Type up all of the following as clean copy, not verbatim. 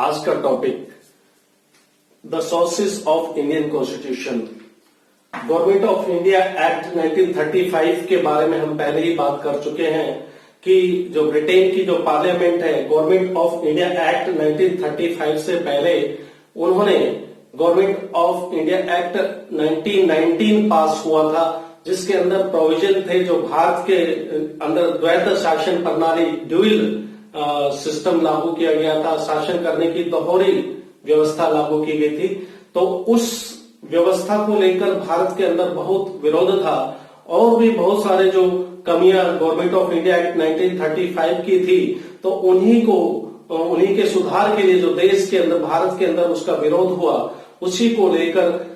आज का topic the sources of Indian constitution. Government of India act 1935 के बारे में हम पहले ही बात कर चुके हैं कि जो ब्रिटेन की जो पार्लियामेंट है, गवर्नमेंट ऑफ इंडिया एक्ट 1935 से पहले उन्होंने गवर्नमेंट ऑफ इंडिया एक्ट 1919 पास हुआ था, जिसके अंदर प्रोविजन थे जो भारत के अंदर द्वैध शासन प्रणाली ड्यूल सिस्टम लागू किया गया था, शासन करने की दोहरी व्यवस्था लागू की गई थी। तो उस व्यवस्था को लेकर भारत के अंदर बहुत विरोध था और भी बहुत सारे जो कमियां गवर्नमेंट ऑफ इंडिया एक्ट 1935 की थी, तो उन्हीं के सुधार के लिए जो देश के अंदर, भारत के अंदर उसका विरोध हुआ, उसी को लेकर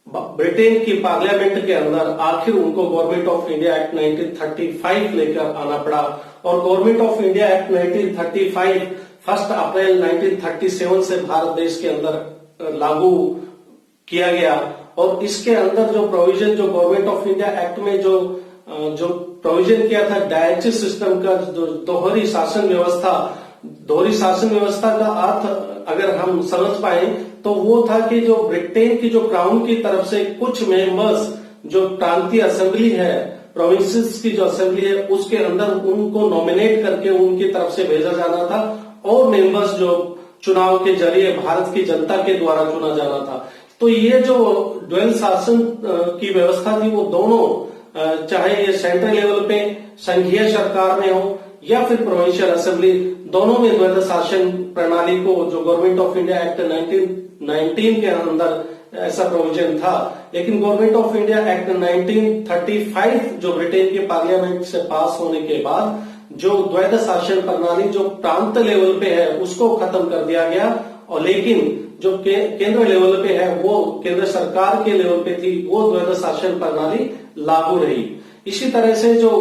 ब्रिटेन की पार्लियामेंट के अंदर आखिर उनको गवर्नमेंट ऑफ इंडिया एक्ट 1935 लेकर आना पड़ा। और गवर्नमेंट ऑफ इंडिया एक्ट 1935 1 अप्रैल 1937 से भारत देश के अंदर लागू किया गया। और इसके अंदर जो प्रोविजन, जो गवर्नमेंट ऑफ इंडिया एक्ट में जो प्रोविजन किया था डायरेक्टिव सिस्टम का, जो दोहरी शासन व्यवस्था, दोहरी शासन व्यवस्था का अर्थ अगर हम समझ पाए तो वो था कि जो ब्रिटेन की जो क्राउन की तरफ से कुछ मेंबर्स, जो प्रांतीय असेंबली है, प्रोविंसेस की जो असेंबली है, उसके अंदर उनको नॉमिनेट करके उनकी तरफ से भेजा जाना था और मेंबर्स जो चुनाव के जरिए भारत की जनता के द्वारा चुना जाना था। तो ये जो ड्यूल शासन की व्यवस्था थी वो दोनों, चाहे ये सेंट्रल लेवल पे संघीय सरकार में हो या फिर प्रोविंशियल असेंबली, दोनों में द्वैध शासन प्रणाली को जो गवर्नमेंट ऑफ इंडिया एक्ट 1919 के अंदर ऐसा प्रोविजन था। लेकिन गवर्नमेंट ऑफ इंडिया एक्ट 1935 जो ब्रिटेन के पार्लियामेंट से पास होने के बाद जो द्वैध शासन प्रणाली जो प्रांत लेवल पे है उसको खत्म कर दिया गया, और लेकिन जो केंद्र लेवल पे है, वो केंद्र सरकार के लेवल पे थी, वो द्वैध शासन प्रणाली लागू रही। इसी तरह से जो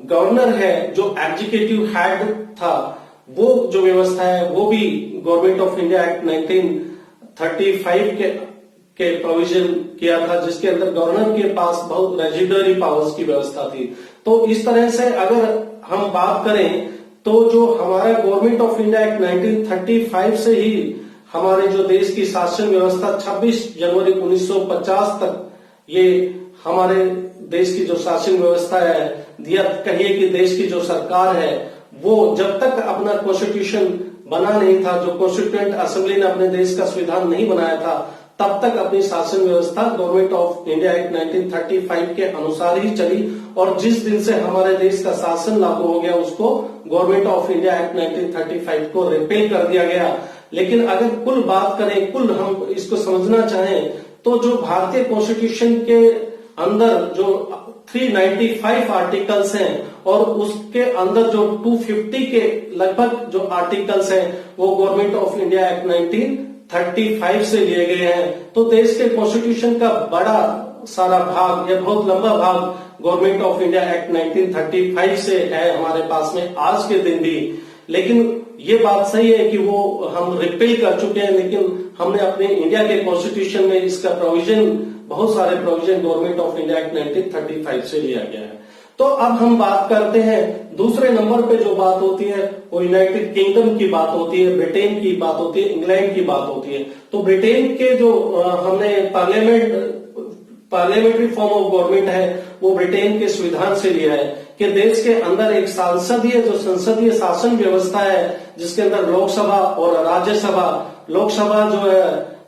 गवर्नर है, जो एग्जीक्यूटिव हेड था, वो जो व्यवस्था है वो भी गवर्नमेंट ऑफ इंडिया एक्ट 1935 के प्रोविजन किया था, जिसके अंदर गवर्नर के पास बहुत रेजिडरी पावर्स की व्यवस्था थी। तो इस तरह से अगर हम बात करें तो जो हमारा गवर्नमेंट ऑफ इंडिया एक्ट 1935 से ही हमारे जो देश की शासन व्यवस्था 26 जनवरी 1950 तक ये हमारे देश की जो शासन व्यवस्था है, या कहिए कि देश की जो सरकार है, वो जब तक अपना कॉन्स्टिट्यूशन बना नहीं था, जो कॉन्स्टिट्यूएंट असेंबली ने अपने देश का संविधान नहीं बनाया था, तब तक अपनी शासन व्यवस्था गवर्नमेंट ऑफ इंडिया एक्ट 1935 के अनुसार ही चली। और जिस दिन से हमारे देश का शासन लागू हो गया उसको गवर्नमेंट ऑफ इंडिया एक्ट 1935 को रिपेल कर दिया गया। लेकिन अगर कुल बात करें, कुल हम इसको समझना चाहें तो जो भारतीय कॉन्स्टिट्यूशन के अंदर जो 395 आर्टिकल्स हैं और उसके अंदर जो 250 के लगभग जो आर्टिकल्स हैं वो गवर्नमेंट ऑफ इंडिया एक्ट 1935 से लिए गए हैं। तो देश के कॉन्स्टिट्यूशन का बड़ा सारा भाग या बहुत लंबा भाग गवर्नमेंट ऑफ इंडिया एक्ट 1935 से है हमारे पास में आज के दिन भी। लेकिन ये बात सही है कि वो हम रिपेल कर चुके हैं, लेकिन हमने अपने इंडिया के कॉन्स्टिट्यूशन में इसका प्रोविजन, बहुत सारे provision government of India act 1935 से लिया गया है। तो अब हम बात करते हैं दूसरे नंबर पे जो बात होती है वो यूनाइटेड किंगडम की बात होती है, ब्रिटेन की बात होती है, इंग्लैंड की बात होती है। तो ब्रिटेन के जो हमने पार्लियामेंट्री फॉर्म ऑफ गवर्नमेंट है वो ब्रिटेन के संविधान से लिया है कि देश के अंदर एक संसदीय शासन व्यवस्था है, जिसके अंदर लोकसभा और राज्यसभा, लोकसभा जो है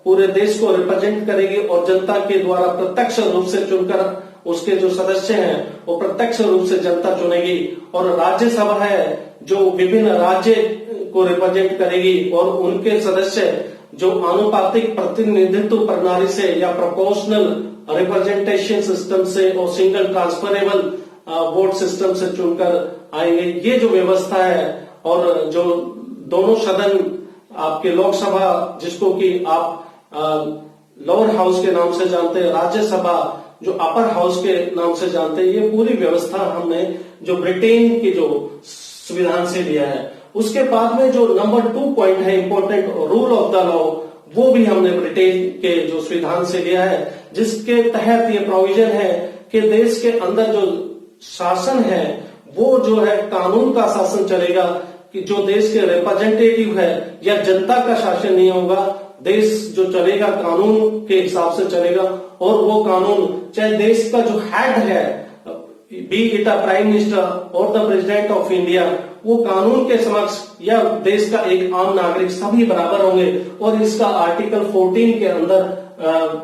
पूरे देश को रिप्रेजेंट करेगी और जनता के द्वारा प्रत्यक्ष रूप से चुनकर उसके जो सदस्य हैं वो प्रत्यक्ष रूप से जनता चुनेगी, और राज्यसभा है जो विभिन्न राज्य को रिप्रेजेंट करेगी और उनके सदस्य जो आनुपातिक प्रतिनिधित्व प्रणाली से या प्रोपोर्शनल रिप्रेजेंटेशन सिस्टम से और सिंगल ट्रांसफरेबल वोट सिस्टम से चुनकर आएंगे। ये जो व्यवस्था है, और जो दोनों सदन आपके लोकसभा, जिसको कि आप लोअर हाउस के नाम से जानते हैं, राज्यसभा जो अपर हाउस के नाम से जानते हैं, ये पूरी व्यवस्था हमने जो ब्रिटेन की जो संविधान से लिया है। उसके बाद में जो नंबर 2 पॉइंट है important, rule of the law, वो भी हमने ब्रिटेन के जो संविधान से लिया है, जिसके तहत ये प्रोविजन है कि देश के अंदर जो शासन है वो जो है कानून का शासन चलेगा, कि जो देश के रिप्रेजेंटेटिव है या जनता का शासन नहीं होगा, देश जो चलेगा कानून के हिसाब से चलेगा, और वो कानून चाहे देश का जो हेड है, B it a prime minister और द प्रेसिडेंट ऑफ इंडिया, वो कानून के समक्ष या देश का एक आम नागरिक सभी बराबर होंगे। और इसका आर्टिकल 14 के अंदर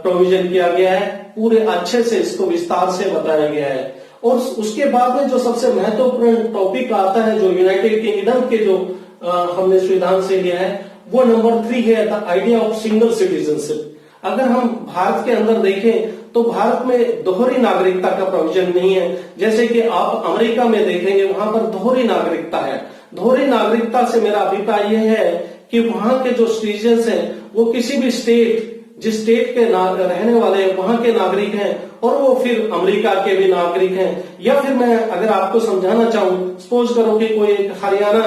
प्रोविजन किया गया है, पूरे अच्छे से इसको विस्तार से बताया गया है। और उसके बाद में जो सबसे महत्वपूर्ण टॉपिक आता है, जो यूनाइटेड किंगडम के जो हमने संविधान से लिया है, वो नंबर 3 है, the idea of single citizenship. अगर हम भारत के अंदर देखें तो भारत में दोहरी नागरिकता का प्रोविजन नहीं है। जैसे कि आप अमेरिका में देखेंगे, वहां पर दोहरी नागरिकता है। दोहरी नागरिकता से मेरा अभिप्राय यह है कि वहां के जो सिटीजन्स हैं वो किसी भी स्टेट, जिस स्टेट के रहने वाले हैं वहां के नागरिक हैं, और वो फिर अमेरिका के भी नागरिक हैं। या फिर मैं अगर आपको समझाना चाहूं, सपोज करो कि कोई एक हरियाणा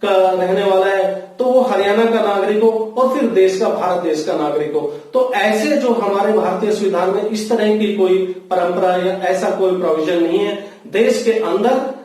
का रहने वाला है, तो वो हरियाणा का नागरिक हो और फिर देश का, भारत देश का नागरिक हो। तो ऐसे जो हमारे भारतीय संविधान में इस तरह की कोई परंपरा या ऐसा कोई प्रोविजन नहीं है। देश के अंदर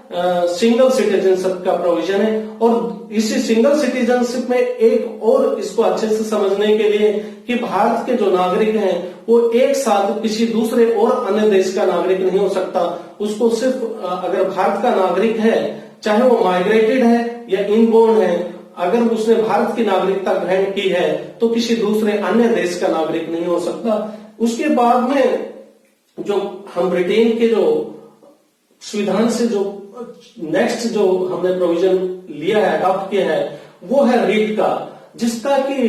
सिंगल सिटीजनशिप का प्रोविजन है। और इसी सिंगल सिटीजनशिप में एक और इसको अच्छे से समझने के लिए कि भारत के जो नागरिक हैं वो एक साथ किसी दूसरे और अन्य देश का नागरिक नहीं हो सकता। उसको सिर्फ अगर भारत का नागरिक है, चाहे वो माइग्रेटेड है या इनबोर्न है, अगर उसने भारत की नागरिकता ग्रहण की है तो किसी दूसरे अन्य देश का नागरिक नहीं हो सकता। उसके बाद में जो हम ब्रिटेन के जो संविधान से जो नेक्स्ट जो हमने प्रोविजन लिया है, अडॉप्ट किया है, वो है रिट का, जिसका कि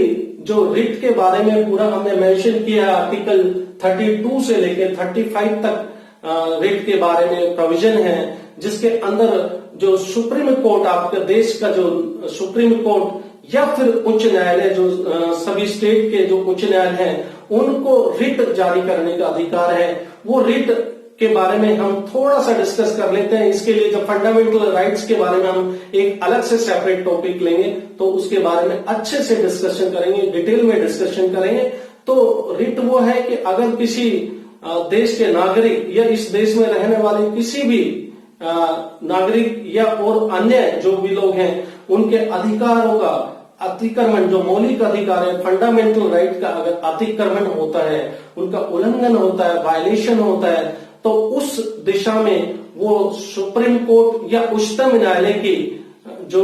जो रिट के बारे में पूरा हमने मेंशन किया है। आर्टिकल 32 से लेकर 35 तक रिट के बारे में प्रोविजन है, जिसके अंदर जो सुप्रीम कोर्ट, आपके देश का जो सुप्रीम कोर्ट या फिर उच्च न्यायालय, जो सभी स्टेट के जो उच्च न्यायालय हैं, उनको रिट जारी करने का अधिकार है। वो रिट के बारे में हम थोड़ा सा डिस्कस कर लेते हैं। इसके लिए जो फंडामेंटल राइट्स के बारे में हम एक अलग से सेपरेट टॉपिक लेंगे, तो उसके बारे में अच्छे से डिस्कशन करेंगे, डिटेल में डिस्कशन करेंगे। तो रिट वो है कि अगर किसी देश के नागरिक या इस देश में रहने वाले किसी भी नागरिक या और अन्य जो भी लोग हैं, उनके अधिकारों का अतिक्रमण, जो मौलिक अधिकार है, फंडामेंटल राइट का अगर अतिक्रमण होता है, उनका उल्लंघन होता है, वायलेशन होता है, तो उस दिशा में वो सुप्रीम कोर्ट या उच्चतम न्यायालय की जो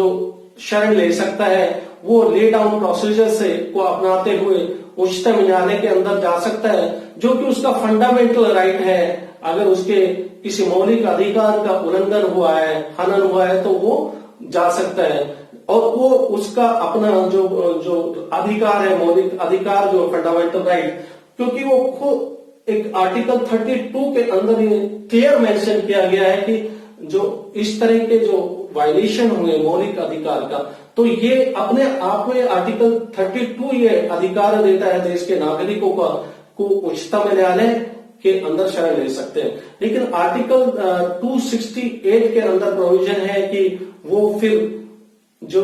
शरण ले सकता है। वो ले डाउन प्रोसीजर से को अपनाते हुए उच्चतम न्यायालय के अंदर जा सकता है, जो कि उसका फंडामेंटल राइट है। अगर उसके किसी मौलिक अधिकार का उल्लंघन हुआ है, हनन हुआ है, तो वो जा सकता है। और वो उसका अपना जो अधिकार है, मौलिक अधिकार, जो फंडामेंटल राइट, क्योंकि वो खुद एक आर्टिकल 32 के अंदर ये क्लियर मेंशन किया गया है कि जो इस तरह के जो वायलेशन हुए मौलिक अधिकार का, तो ये अपने आप में आर्टिकल 32 ये अधिकार देता है देश के नागरिकों को उच्चतम न्यायालय के अंदर शरण ले सकते हैं। लेकिन आर्टिकल 268 के अंदर प्रोविजन है कि वो फिर जो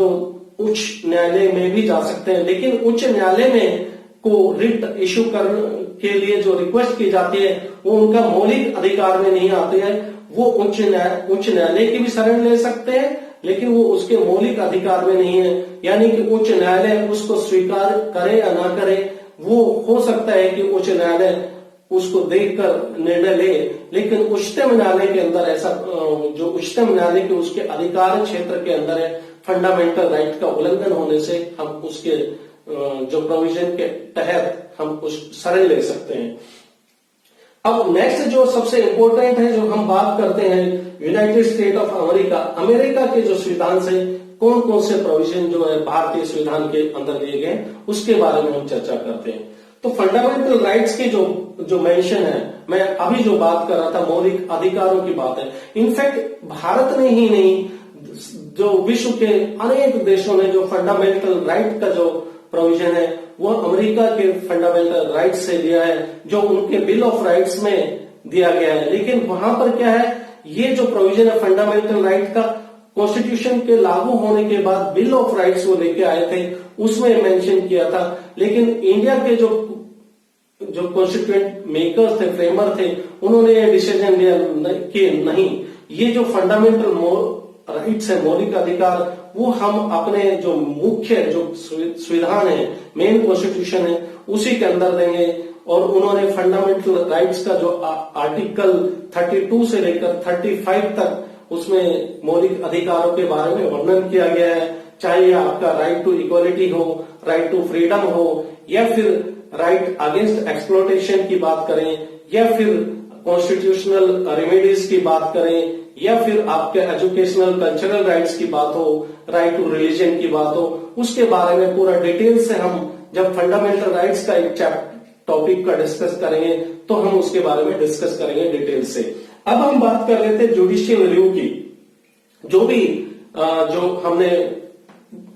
उच्च न्यायालय में भी जा सकते हैं। लेकिन उच्च न्यायालय में को रिट इश्यू करने के लिए जो रिक्वेस्ट की जाती है, वो उनका मौलिक अधिकार में नहीं आती है। वो उच्च न्यायालय की भी शरण ले सकते हैं, लेकिन वो उसके मौलिक अधिकार में नहीं है। यानी कि उच्च न्यायालय उसको स्वीकार करे या ना करे, वो हो सकता है कि उच्च न्यायालय उसको देखकर निर्णय ले, लेकिन उच्चतम न्यायालय के अंदर ऐसा, जो उच्चतम न्यायालय के उसके अधिकार क्षेत्र के अंदर है, फंडामेंटल राइट का उल्लंघन होने से हम उसके जो प्रोविजन के तहत हम उस शरण ले सकते हैं। अब नेक्स्ट जो सबसे इंपॉर्टेंट है, जो हम बात करते हैं United state of America, America के जो संविधान से कौन कौन से प्रोविजन जो है भारतीय संविधान के अंदर लिए गए, उसके बारे में हम चर्चा करते हैं। तो फंडामेंटल राइट्स की जो मेंशन है, मैं अभी जो बात कर रहा था, मौलिक अधिकारों की बात है। इनफैक्ट भारत ने ही नहीं, जो विश्व के अनेक देशों ने जो फंडामेंटल राइट का जो प्रोविजन है, वो अमेरिका के फंडामेंटल राइट्स से लिया है, जो उनके बिल ऑफ राइट्स में दिया गया है। लेकिन वहां पर क्या है, ये जो प्रोविजन है फंडामेंटल राइट का, कॉन्स्टिट्यूशन के लागू होने के बाद बिल ऑफ राइट्स वो लेके आए थे, उसमें मेंशन किया था। लेकिन इंडिया के जो कॉन्स्टिट्यूएंट मेकर्स थे, फ्रेमर थे, उन्होंने ये डिसीजन लिया कि नहीं, ये जो फंडामेंटल राइट्स है, मौलिक अधिकार, वो हम अपने जो मुख्य जो संविधान है, मेन कॉन्स्टिट्यूशन है, उसी के अंदर देंगे। और उन्होंने फंडामेंटल राइट्स का जो आर्टिकल 32 से लेकर 35 तक उसमें मौलिक अधिकारों के बारे में वर्णन किया गया है। चाहे आपका राइट टू इक्वालिटी हो, राइट टू फ्रीडम हो, या फिर राइट अगेंस्ट एक्सप्लॉयटेशन की बात करें, या फिर कॉन्स्टिट्यूशनल रेमेडीज की बात करें, या फिर आपके एजुकेशनल कल्चरल राइट्स की बात हो, राइट टू रिलीजन की बात हो, उसके बारे में पूरा डिटेल से हम जब फंडामेंटल राइट्स का एक टॉपिक का डिस्कस करेंगे तो हम उसके बारे में डिस्कस करेंगे डिटेल से। अब हम बात कर लेते हैं जुडिशियल रिव्यू की। जो हमने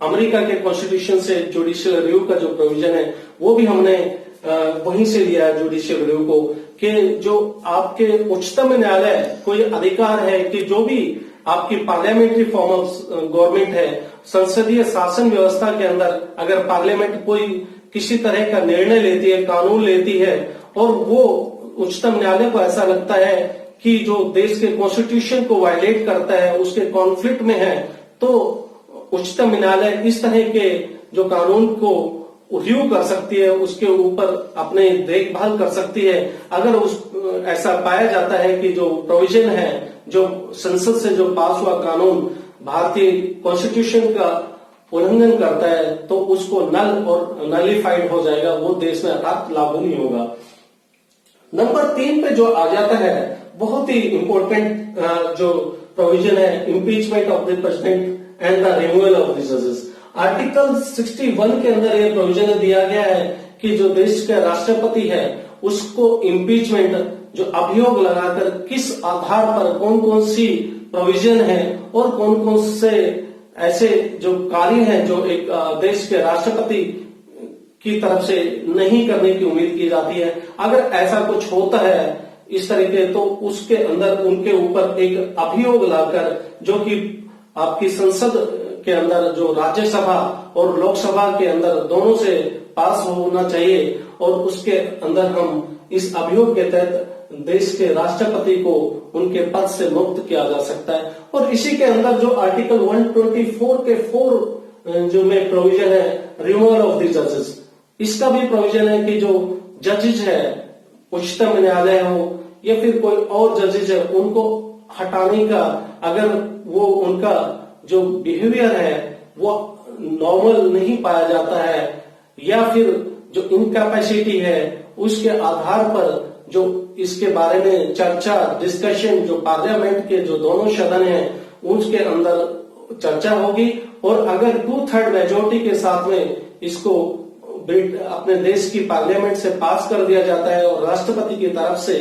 अमेरिका के कॉन्स्टिट्यूशन से जुडिशियल रिव्यू का जो प्रोविजन है वो भी हमने वहीं से लिया है जुडिशियल रिव्यू को, कि जो आपके उच्चतम न्यायालय कोई अधिकार है कि जो भी आपकी पार्लियामेंट्री फॉर्म ऑफ गवर्नमेंट है, संसदीय शासन व्यवस्था के अंदर अगर पार्लियामेंट कोई किसी तरह का निर्णय लेती है, कानून लेती है, और वो उच्चतम न्यायालय को ऐसा लगता है कि जो देश के कॉन्स्टिट्यूशन को वायलेट करता है, उसके कॉन्फ्लिक्ट में है, तो उच्चतम न्यायालय इस तरह के जो कानून को रिव्यू कर सकती है, उसके ऊपर अपने देखभाल कर सकती है। अगर ऐसा पाया जाता है कि जो प्रोविजन है, जो संसद से जो पास हुआ कानून भारतीय कॉन्स्टिट्यूशन का उल्लंघन करता है, तो उसको नल और नलिफाइड हो जाएगा, वो देश में अर्थात लागू नहीं होगा। नंबर 3 पे जो आ जाता है बहुत ही इंपॉर्टेंट जो प्रोविजन है, impeachment of the president and the removal of the जजेस। आर्टिकल 61 के अंदर यह प्रोविजन दिया गया है कि जो देश का राष्ट्रपति है उसको इम्पीचमेंट, जो अभियोग लगाकर किस आधार पर कौन कौन सी प्रोविजन है और कौन कौन से ऐसे जो कार्य हैं जो एक देश के राष्ट्रपति की तरफ से नहीं करने की उम्मीद की जाती है, अगर ऐसा कुछ होता है इस तरीके, तो उसके अंदर उनके ऊपर एक अभियोग लाकर, जो कि आपकी संसद के अंदर जो राज्यसभा और लोकसभा के अंदर दोनों से पास होना चाहिए, और उसके अंदर हम इस अभियोग के तहत देश के राष्ट्रपति को उनके पद से मुक्त किया जा सकता है। और इसी के अंदर जो आर्टिकल 124 के 4 जो में प्रोविजन है रिमूवल ऑफ द जजेस, इसका भी प्रोविजन है कि जो जजेस है, उच्चतम न्यायालय हो या फिर कोई और जजेस है, उनको हटाने का, अगर वो उनका जो बिहेवियर है वो नॉर्मल नहीं पाया जाता है, या फिर जो इनकैपेसिटी है, उसके आधार पर जो इसके बारे में चर्चा, डिस्कशन जो पार्लियामेंट के जो दोनों सदन हैं उसके अंदर चर्चा होगी, और अगर 2/3 मेजोरिटी के साथ में इसको अपने देश की पार्लियामेंट से पास कर दिया जाता है और राष्ट्रपति की तरफ से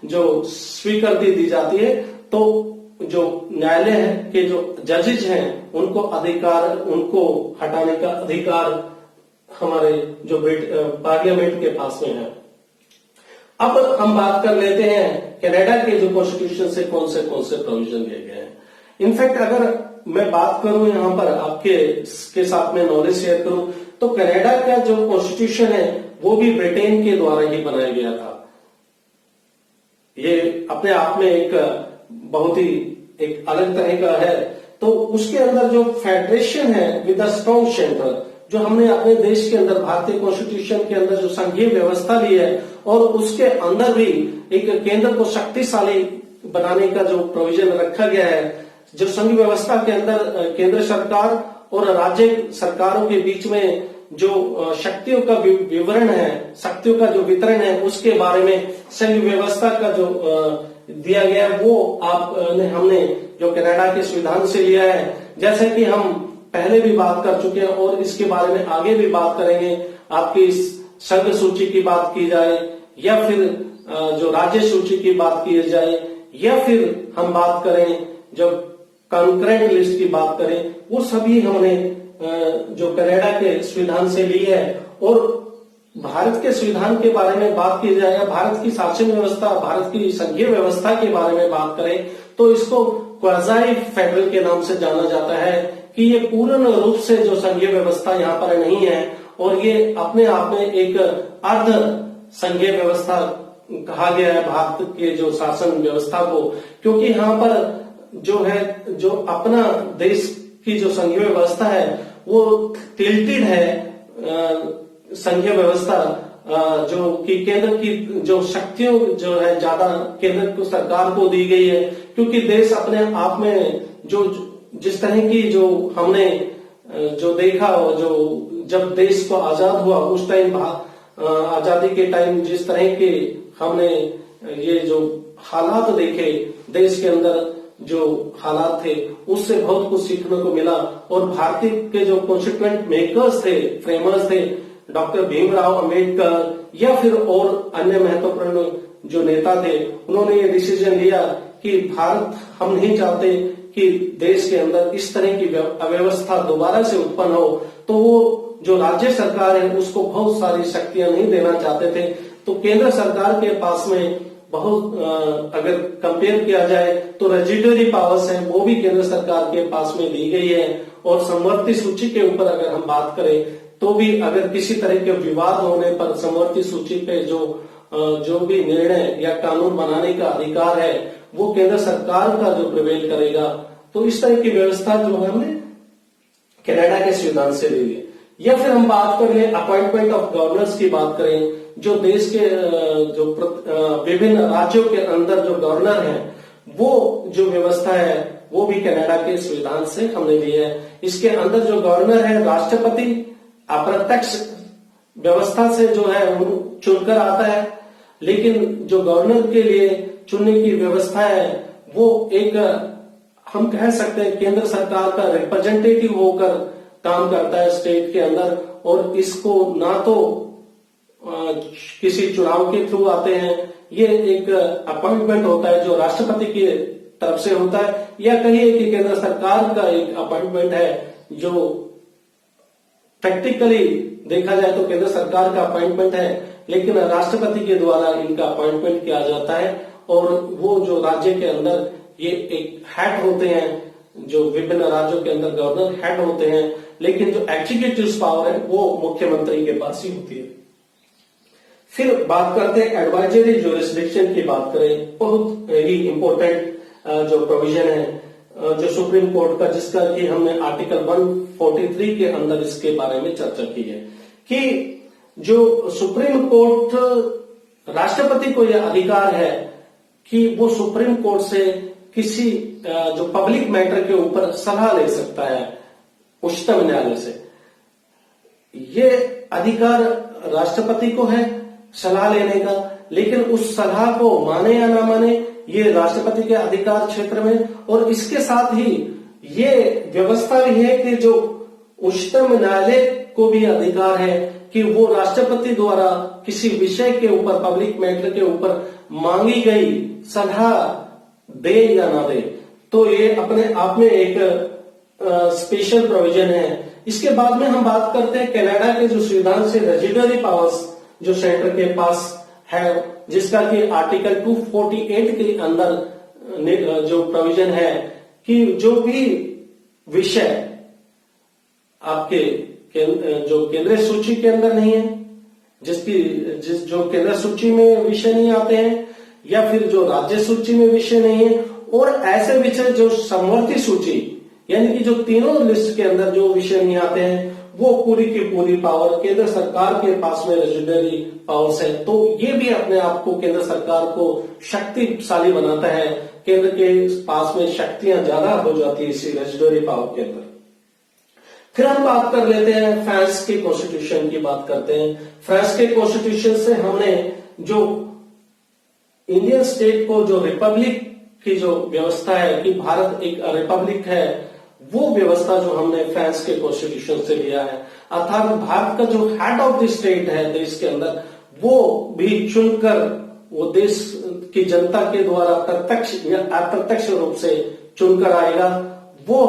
जो स्वीकृति दी जाती है, तो जो न्यायालय के जो जजेज हैं उनको हटाने का अधिकार हमारे जो पार्लियामेंट के पास में है। अब हम बात कर लेते हैं कनाडा के जो कॉन्स्टिट्यूशन से कौन से प्रोविजन दिए गए हैं। इनफैक्ट अगर मैं बात करूं यहाँ पर आपके साथ में नॉलेज शेयर करूं, तो कनाडा का जो कॉन्स्टिट्यूशन है वो भी ब्रिटेन के द्वारा ही बनाया गया था। ये अपने आप में एक बहुत ही एक अलग तरह का है। तो उसके अंदर जो फेडरेशन है विद अ स्ट्रॉन्ग सेंटर, जो हमने अपने देश के अंदर भारतीय कॉन्स्टिट्यूशन के अंदर जो संघीय व्यवस्था ली है, और उसके अंदर भी एक केंद्र को शक्तिशाली बनाने का जो प्रोविजन रखा गया है, जो संघ व्यवस्था के अंदर केंद्र सरकार और राज्य सरकारों के बीच में जो शक्तियों का विवरण है, शक्तियों का जो वितरण है, उसके बारे में संघ व्यवस्था का जो दिया गया है, वो हमने जो कनाडा के संविधान से लिया है। जैसे कि हम पहले भी बात कर चुके हैं और इसके बारे में आगे भी बात करेंगे। आपकी संघ सूची की बात की जाए, या फिर जो राज्य सूची की बात की जाए, या फिर हम बात करें जब कंकरेंट लिस्ट की बात करें, वो सभी हमने जो कनाडा के संविधान से ली है। और भारत के संविधान के बारे में बात की जाए, भारत की शासन व्यवस्था, भारत की संघीय व्यवस्था के बारे में बात करें, तो इसको क्वाज़ी फेडरल के नाम से जाना जाता है कि ये पूर्ण रूप से जो संघीय व्यवस्था यहाँ पर नहीं है, और ये अपने आप में एक अर्ध संघीय व्यवस्था कहा गया है भारत के जो शासन व्यवस्था को, क्योंकि यहाँ पर जो है, जो अपना देश की जो संघीय व्यवस्था है वो टिल्टेड है। संघीय व्यवस्था जो कि केंद्र की जो शक्तियों जो है ज्यादा केंद्र को सरकार को दी गई है, क्योंकि देश अपने आप में जो जिस तरह की जो हमने जो देखा, जो जब देश को आजाद हुआ उस टाइम आजादी के टाइम जिस तरह के हमने ये जो हालात देखे देश के अंदर, जो हालात थे उससे बहुत कुछ सीखने को मिला। और भारतीय के जो कॉन्स्टिट्यूएंट मेकर्स थे, फ्रेमर्स थे, डॉक्टर भीमराव अंबेडकर या फिर और अन्य महत्वपूर्ण जो नेता थे, उन्होंने ये डिसीजन लिया कि भारत, हम नहीं चाहते कि देश के अंदर इस तरह की अव्यवस्था दोबारा से उत्पन्न हो, तो वो जो राज्य सरकार है उसको बहुत सारी शक्तियां नहीं देना चाहते थे। तो केंद्र सरकार के पास में बहुत अगर कंपेयर किया जाए तो रेजिडरी पावर्स है वो भी केंद्र सरकार के पास में दी गई है। और समवर्ती सूची के ऊपर अगर हम बात करें तो भी अगर किसी तरह के विवाद होने पर समवर्ती सूची पे जो भी निर्णय या कानून बनाने का अधिकार है वो केंद्र सरकार का जो प्रिवेल करेगा। तो इस तरह की व्यवस्था जो हमने कनाडा के संविधान से ली है। या फिर हम बात कर ले अपॉइंटमेंट ऑफ गवर्नर्स की बात करें, जो देश के जो विभिन्न राज्यों के अंदर जो गवर्नर हैं, वो जो व्यवस्था है वो भी कनाडा के संविधान से हमने ली है। इसके अंदर जो गवर्नर है, राष्ट्रपति अप्रत्यक्ष व्यवस्था से जो है चुनकर आता है, लेकिन जो गवर्नर के लिए चुनने की व्यवस्था है वो एक, हम कह सकते हैं, केंद्र सरकार का रिप्रेजेंटेटिव होकर काम करता है स्टेट के अंदर। और इसको ना तो किसी चुनाव के थ्रू आते हैं, ये एक अपॉइंटमेंट होता है जो राष्ट्रपति की तरफ से होता है, या कहिए कि केंद्र सरकार का एक अपॉइंटमेंट है जो प्रैक्टिकली देखा जाए तो केंद्र सरकार का अपॉइंटमेंट है, लेकिन राष्ट्रपति के द्वारा इनका अपॉइंटमेंट किया जाता है। और वो जो राज्य के अंदर ये एक हेड होते हैं, जो विभिन्न राज्यों के अंदर गवर्नर हेड होते हैं, लेकिन जो एग्जीक्यूटिव पावर है वो मुख्यमंत्री के पास ही होती है। फिर बात करते हैं एडवाइजरी ज्यूरिसडिक्शन की बात करें, बहुत ही इंपॉर्टेंट जो प्रोविजन है जो सुप्रीम कोर्ट का, जिसका कि हमने आर्टिकल 143 के अंदर इसके बारे में चर्चा की है कि जो सुप्रीम कोर्ट, राष्ट्रपति को यह अधिकार है कि वो सुप्रीम कोर्ट से किसी जो पब्लिक मैटर के ऊपर सलाह ले सकता है उच्चतम न्यायालय से। ये अधिकार राष्ट्रपति को है सलाह लेने का, लेकिन उस सलाह को माने या ना माने ये राष्ट्रपति के अधिकार क्षेत्र में। और इसके साथ ही ये व्यवस्था भी है कि जो उच्चतम न्यायालय को भी अधिकार है कि वो राष्ट्रपति द्वारा किसी विषय के ऊपर, पब्लिक मैटर के ऊपर मांगी गई सलाह दे या ना दे। तो ये अपने आप में एक स्पेशल प्रोविजन है। इसके बाद में हम बात करते हैं कनाडा के जो संविधान से रेजिडरी पावर्स जो सेंटर के पास है, जिसका कि आर्टिकल 248 के अंदर जो प्रोविजन है कि जो भी विषय आपके जो केंद्रीय सूची के अंदर नहीं है, जो केंद्र सूची में विषय नहीं आते हैं, या फिर जो राज्य सूची में विषय नहीं है, और ऐसे विषय जो समवर्ती सूची यानी कि जो तीनों लिस्ट के अंदर जो विषय नहीं आते हैं, वो पूरी की पूरी पावर केंद्र सरकार के पास में रेजिडरी पावर्स है। तो ये भी अपने आप को केंद्र सरकार को शक्तिशाली बनाता है, केंद्र के पास में शक्तियां ज्यादा हो जाती है इसी रेजिडरी पावर के अंदर। फिर हम बात कर लेते हैं फ्रांस के कॉन्स्टिट्यूशन की बात करते हैं। फ्रांस के कॉन्स्टिट्यूशन से हमने जो इंडियन स्टेट को जो रिपब्लिक की जो व्यवस्था है कि भारत एक रिपब्लिक है, वो व्यवस्था जो हमने फ्रांस के कॉन्स्टिट्यूशन से लिया है। अर्थात भारत का जो हेड ऑफ द स्टेट है देश के अंदर, वो भी चुनकर वो देश की जनता के द्वारा प्रत्यक्ष या अप्रत्यक्ष रूप से चुनकर आएगा, वो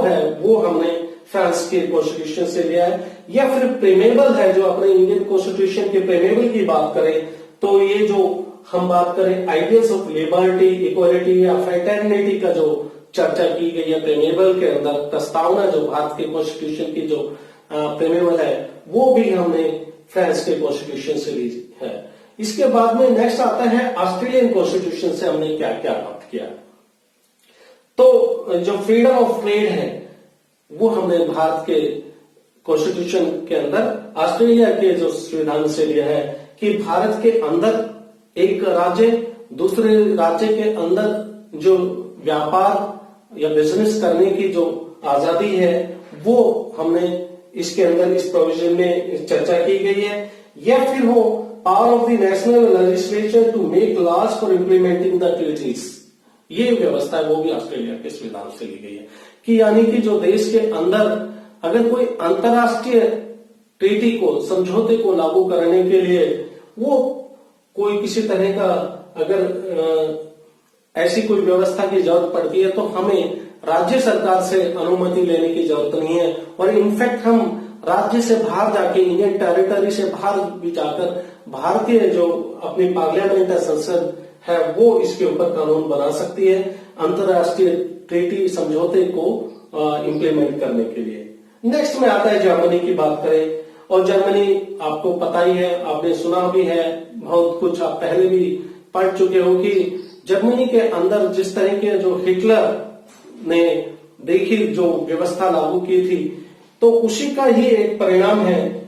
हमने फ्रांस के कॉन्स्टिट्यूशन से लिया है। या फिर प्रीमेबल है, जो अपने इंडियन कॉन्स्टिट्यूशन के प्रीमेबल की बात करें तो ये जो हम बात करें आइडियल्स ऑफ लिबर्टी, इक्वालिटी या फ्रेटर्निटी का जो चर्चा की गई है प्रीमेबल के अंदर, प्रस्तावना जो भारत के कॉन्स्टिट्यूशन की जो प्रीमेबल है, वो भी हमने फ्रांस के कॉन्स्टिट्यूशन से ली है। इसके बाद में नेक्स्ट आता है ऑस्ट्रेलियन कॉन्स्टिट्यूशन से हमने क्या क्या बात किया। तो जो फ्रीडम ऑफ ट्रेड है वो हमने भारत के कॉन्स्टिट्यूशन के अंदर ऑस्ट्रेलिया के जो संविधान से लिया है कि भारत के अंदर एक राज्य दूसरे राज्य के अंदर जो व्यापार या बिजनेस करने की जो आजादी है वो हमने इसके अंदर इस प्रोविजन में चर्चा की गई है। या फिर हो power of the national legislature to make laws for implementing the treaties, ये व्यवस्था है वो भी ऑस्ट्रेलिया के संविधान से ली गई है कि यानी कि जो देश के अंदर अगर कोई अंतरराष्ट्रीय ट्रीटी को समझौते को लागू करने के लिए वो कोई किसी तरह का अगर ऐसी कोई व्यवस्था की जरूरत पड़ती है तो हमें राज्य सरकार से अनुमति लेने की जरूरत नहीं है। और इनफैक्ट हम राज्य से बाहर जाके इंडियन टेरिटरी से बाहर भी जाकर भारतीय जो अपनी पार्लियामेंट या संसद है वो इसके ऊपर कानून बना सकती है अंतरराष्ट्रीय ट्रीटी समझौते को इम्प्लीमेंट करने के लिए। नेक्स्ट में आता है जर्मनी की बात करें, और जर्मनी आपको पता ही है, आपने सुना भी है, बहुत कुछ आप पहले भी पढ़ चुके हो कि जर्मनी के अंदर जिस तरह के जो हिटलर ने देखी जो व्यवस्था लागू की थी तो उसी का ही एक परिणाम है।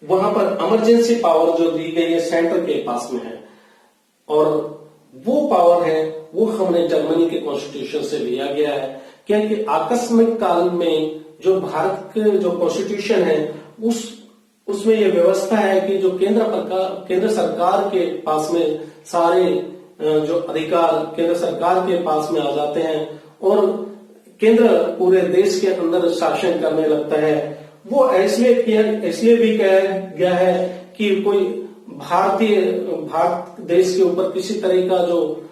वहां पर इमरजेंसी पावर जो दी गई है सेंटर के पास में है और वो पावर है वो हमने जर्मनी के कॉन्स्टिट्यूशन से लिया गया है, क्योंकि आकस्मिक काल में जो भारत के जो कॉन्स्टिट्यूशन है उसमें ये व्यवस्था है कि जो केंद्र सरकार के पास में सारे जो अधिकार केंद्र सरकार के पास में आ जाते हैं और केंद्र पूरे देश के अंदर शासन करने लगता है। वो इसलिए भी कहा गया है कि कोई भारत देश के ऊपर किसी तरह का जो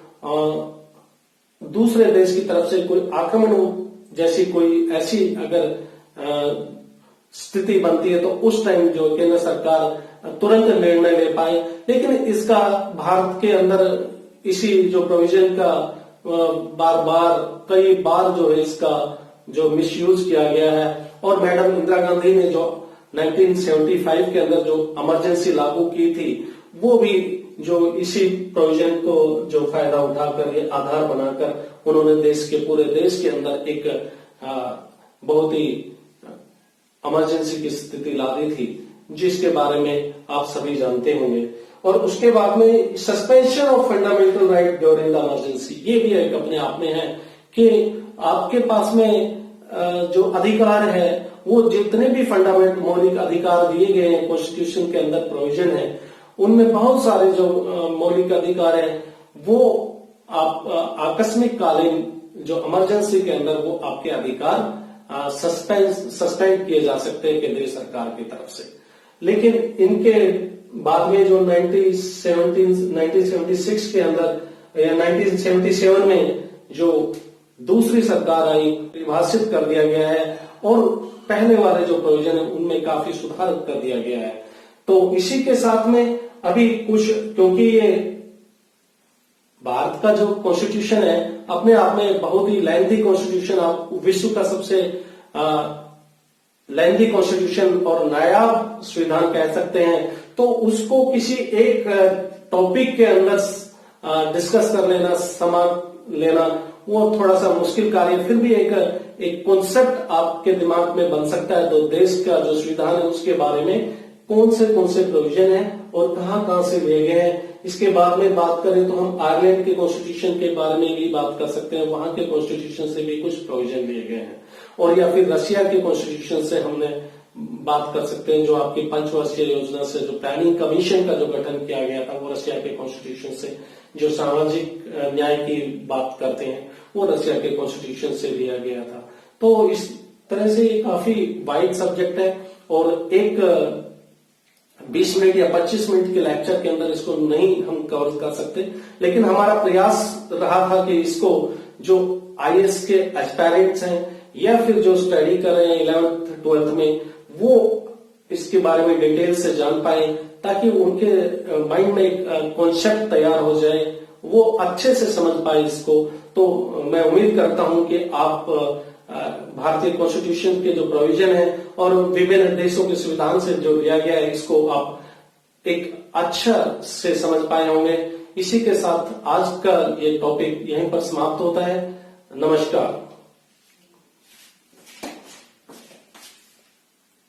दूसरे देश की तरफ से कोई आक्रमण जैसी कोई ऐसी अगर स्थिति बनती है तो उस टाइम जो केंद्र सरकार तुरंत निर्णय ले पाए। लेकिन इसका भारत के अंदर इसी जो प्रोविजन का कई बार जो है इसका जो मिसयूज किया गया है। और मैडम इंदिरा गांधी ने जो 1975 के अंदर जो इमरजेंसी लागू की थी वो भी जो इसी प्रोविजन को जो फायदा उठाकर ये आधार बनाकर उन्होंने पूरे देश के अंदर एक बहुत ही इमरजेंसी की स्थिति ला दी थी जिसके बारे में आप सभी जानते होंगे। और उसके बाद में suspension of fundamental right during the emergency, ये भी एक अपने आप में है कि आपके पास में जो अधिकार है वो जितने भी फंडामेंटल मौलिक अधिकार दिए गए हैं कॉन्स्टिट्यूशन के अंदर प्रोविजन है उनमें बहुत सारे जो मौलिक अधिकार है वो आप आकस्मिक कालीन जो इमरजेंसी के अंदर वो आपके अधिकार सस्पेंड किए जा सकते हैं केंद्रीय सरकार की तरफ से। लेकिन इनके बाद में जो 1976 के अंदर या 1977 में जो दूसरी सरकार आई परिभाषित कर दिया गया है और पहले वाले जो प्रोविजन है उनमें काफी सुधार कर दिया गया है। तो इसी के साथ में अभी कुछ, क्योंकि ये भारत का जो कॉन्स्टिट्यूशन है अपने आप में बहुत ही लेंथी कॉन्स्टिट्यूशन, आप विश्व का सबसे लेंथी कॉन्स्टिट्यूशन और नायाब संविधान कह सकते हैं, तो उसको किसी एक टॉपिक के अंदर डिस्कस कर लेना, समझ लेना वो थोड़ा सा मुश्किल कार्य। फिर भी एक कॉन्सेप्ट आपके दिमाग में बन सकता है। तो देश का जो संविधान है उसके बारे में कौन से प्रोविजन है और कहां से लिए गए हैं। इसके बाद में बात करें तो हम आयरलैंड के कॉन्स्टिट्यूशन के बारे में भी बात कर सकते हैं, वहां के कॉन्स्टिट्यूशन से भी कुछ प्रोविजन लिए गए हैं। और या फिर रशिया के कॉन्स्टिट्यूशन से हमने बात कर सकते हैं, जो आपकी पंचवर्षीय योजना से जो प्लानिंग कमीशन का जो गठन किया गया था वो रशिया के कॉन्स्टिट्यूशन से, जो सामाजिक न्याय की बात करते हैं वो रशिया के कॉन्स्टिट्यूशन से लिया गया था। तो इस तरह से ये काफी वाइड सब्जेक्ट है और एक 20 मिनट या 25 मिनट के लेक्चर के अंदर इसको नहीं हम कवर कर सकते। लेकिन हमारा प्रयास रहा था कि इसको जो आईएएस के एस्पायरेंट्स हैं या फिर जो स्टडी कर रहे हैं 11th 12th में वो इसके बारे में डिटेल से जान पाए, ताकि उनके माइंड में एक कॉन्सेप्ट तैयार हो जाए, वो अच्छे से समझ पाए इसको। तो मैं उम्मीद करता हूं कि आप भारतीय कॉन्स्टिट्यूशन के जो प्रोविजन है और विभिन्न देशों के संविधान से जो लिया गया है इसको आप एक अच्छा से समझ पाए होंगे। इसी के साथ आज का ये टॉपिक यहीं पर समाप्त होता है। नमस्कार।